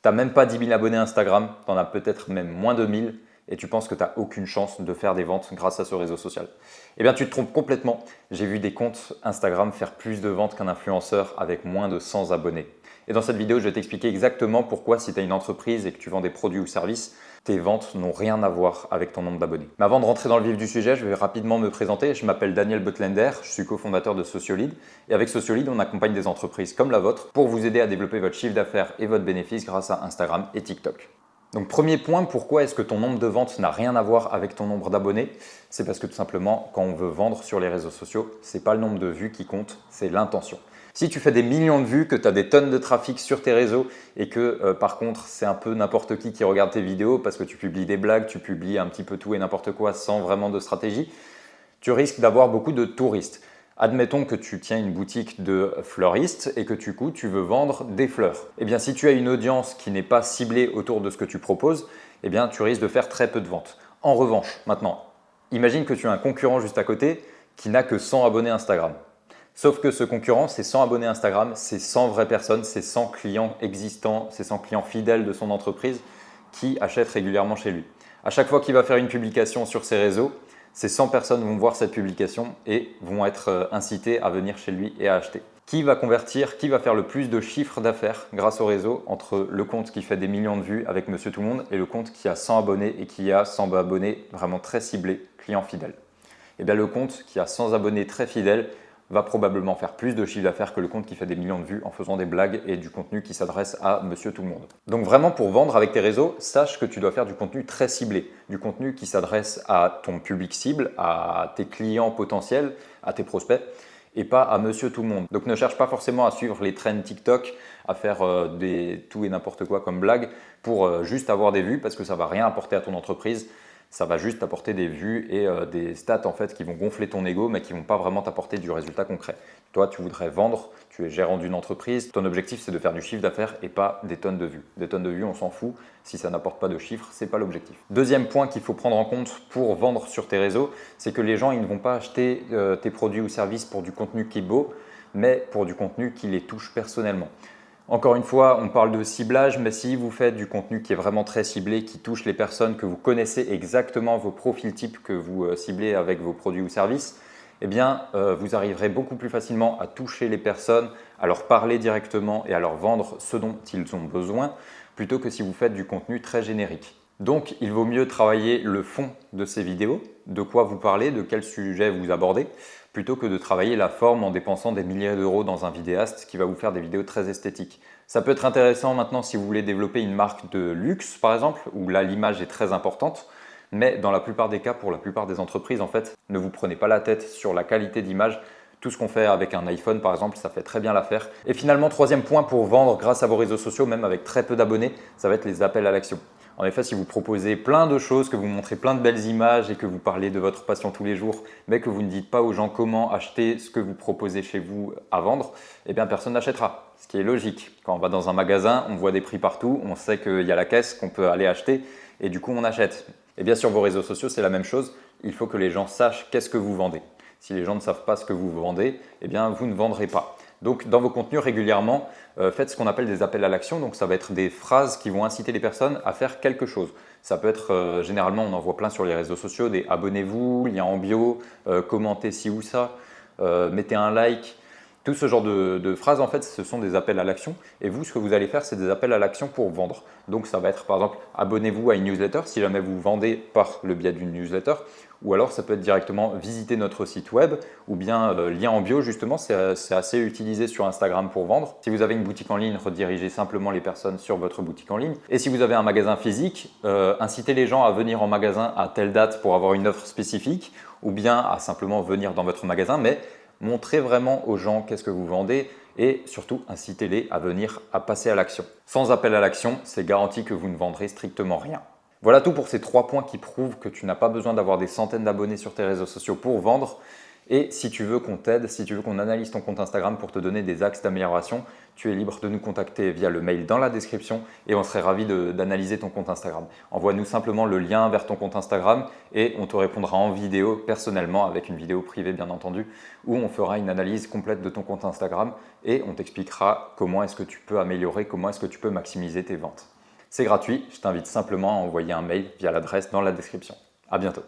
n'as même pas 10 000 abonnés Instagram, tu en as peut-être même moins de 1000 et tu penses que tu n'as aucune chance de faire des ventes grâce à ce réseau social. Eh bien, tu te trompes complètement. J'ai vu des comptes Instagram faire plus de ventes qu'un influenceur avec moins de 100 abonnés. Et dans cette vidéo, je vais t'expliquer exactement pourquoi si tu as une entreprise et que tu vends des produits ou services, tes ventes n'ont rien à voir avec ton nombre d'abonnés. Mais avant de rentrer dans le vif du sujet, je vais rapidement me présenter. Je m'appelle Daniel Botlender, je suis cofondateur de Sociolid. Et avec Sociolid, on accompagne des entreprises comme la vôtre pour vous aider à développer votre chiffre d'affaires et votre bénéfice grâce à Instagram et TikTok. Donc premier point, pourquoi est-ce que ton nombre de ventes n'a rien à voir avec ton nombre d'abonnés? C'est parce que tout simplement, quand on veut vendre sur les réseaux sociaux, ce n'est pas le nombre de vues qui compte, c'est l'intention. Si tu fais des millions de vues, que tu as des tonnes de trafic sur tes réseaux et que par contre c'est un peu n'importe qui regarde tes vidéos parce que tu publies des blagues, tu publies un petit peu tout et n'importe quoi sans vraiment de stratégie, tu risques d'avoir beaucoup de touristes. Admettons que tu tiens une boutique de fleuristes et que tu veux vendre des fleurs. Eh bien, si tu as une audience qui n'est pas ciblée autour de ce que tu proposes, eh bien, tu risques de faire très peu de ventes. En revanche, maintenant, imagine que tu as un concurrent juste à côté qui n'a que 100 abonnés Instagram. Sauf que ce concurrent, c'est 100 abonnés Instagram, c'est 100 vraies personnes, c'est 100 clients existants, c'est 100 clients fidèles de son entreprise qui achètent régulièrement chez lui. À chaque fois qu'il va faire une publication sur ses réseaux, ces 100 personnes vont voir cette publication et vont être incitées à venir chez lui et à acheter. Qui va convertir, qui va faire le plus de chiffre d'affaires grâce au réseau entre le compte qui fait des millions de vues avec Monsieur Tout le Monde et le compte qui a 100 abonnés et qui a 100 abonnés vraiment très ciblés, clients fidèles? Et bien le compte qui a 100 abonnés très fidèles va probablement faire plus de chiffre d'affaires que le compte qui fait des millions de vues en faisant des blagues et du contenu qui s'adresse à Monsieur Tout le Monde. Donc vraiment pour vendre avec tes réseaux, sache que tu dois faire du contenu très ciblé, du contenu qui s'adresse à ton public cible, à tes clients potentiels, à tes prospects et pas à Monsieur Tout le Monde. Donc ne cherche pas forcément à suivre les trends TikTok, à faire tout et n'importe quoi comme blague pour juste avoir des vues parce que ça ne va rien apporter à ton entreprise. Ça va juste t'apporter des vues et des stats en fait qui vont gonfler ton ego mais qui ne vont pas vraiment t'apporter du résultat concret. Toi, tu voudrais vendre, tu es gérant d'une entreprise, ton objectif c'est de faire du chiffre d'affaires et pas des tonnes de vues. Des tonnes de vues, on s'en fout, si ça n'apporte pas de chiffres, ce n'est pas l'objectif. Deuxième point qu'il faut prendre en compte pour vendre sur tes réseaux, c'est que les gens ils ne vont pas acheter tes produits ou services pour du contenu qui est beau, mais pour du contenu qui les touche personnellement. Encore une fois, on parle de ciblage, mais si vous faites du contenu qui est vraiment très ciblé, qui touche les personnes, que vous connaissez exactement vos profils types que vous ciblez avec vos produits ou services, eh bien, vous arriverez beaucoup plus facilement à toucher les personnes, à leur parler directement et à leur vendre ce dont ils ont besoin, plutôt que si vous faites du contenu très générique. Donc, il vaut mieux travailler le fond de ces vidéos, de quoi vous parlez, de quel sujet vous abordez, plutôt que de travailler la forme en dépensant des milliers d'euros dans un vidéaste qui va vous faire des vidéos très esthétiques. Ça peut être intéressant maintenant si vous voulez développer une marque de luxe par exemple, où là l'image est très importante, mais dans la plupart des cas, pour la plupart des entreprises en fait, ne vous prenez pas la tête sur la qualité d'image. Tout ce qu'on fait avec un iPhone par exemple, ça fait très bien l'affaire. Et finalement, troisième point pour vendre grâce à vos réseaux sociaux, même avec très peu d'abonnés, ça va être les appels à l'action. En effet, si vous proposez plein de choses, que vous montrez plein de belles images et que vous parlez de votre passion tous les jours, mais que vous ne dites pas aux gens comment acheter ce que vous proposez chez vous à vendre, eh bien personne n'achètera. Ce qui est logique. Quand on va dans un magasin, on voit des prix partout, on sait qu'il y a la caisse qu'on peut aller acheter et du coup on achète. Et bien sur vos réseaux sociaux, c'est la même chose. Il faut que les gens sachent qu'est-ce que vous vendez. Si les gens ne savent pas ce que vous vendez, eh bien vous ne vendrez pas. Donc dans vos contenus régulièrement, faites ce qu'on appelle des appels à l'action. Donc ça va être des phrases qui vont inciter les personnes à faire quelque chose. Ça peut être, généralement on en voit plein sur les réseaux sociaux, des abonnez-vous, lien en bio, commentez ci ou ça, mettez un like. Tout ce genre de phrases, en fait, ce sont des appels à l'action. Et vous, ce que vous allez faire, c'est des appels à l'action pour vendre. Donc, ça va être, par exemple, abonnez-vous à une newsletter si jamais vous vendez par le biais d'une newsletter. Ou alors, ça peut être directement visiter notre site web ou bien lien en bio, justement, c'est assez utilisé sur Instagram pour vendre. Si vous avez une boutique en ligne, redirigez simplement les personnes sur votre boutique en ligne. Et si vous avez un magasin physique, incitez les gens à venir en magasin à telle date pour avoir une offre spécifique ou bien à simplement venir dans votre magasin, mais montrez vraiment aux gens qu'est-ce que vous vendez et surtout incitez-les à venir, à passer à l'action. Sans appel à l'action, c'est garanti que vous ne vendrez strictement rien. Voilà tout pour ces 3 points qui prouvent que tu n'as pas besoin d'avoir des centaines d'abonnés sur tes réseaux sociaux pour vendre. Et si tu veux qu'on t'aide, si tu veux qu'on analyse ton compte Instagram pour te donner des axes d'amélioration, tu es libre de nous contacter via le mail dans la description et on serait ravi d'analyser ton compte Instagram. Envoie-nous simplement le lien vers ton compte Instagram et on te répondra en vidéo personnellement avec une vidéo privée bien entendu où on fera une analyse complète de ton compte Instagram et on t'expliquera comment est-ce que tu peux améliorer, comment est-ce que tu peux maximiser tes ventes. C'est gratuit, je t'invite simplement à envoyer un mail via l'adresse dans la description. À bientôt.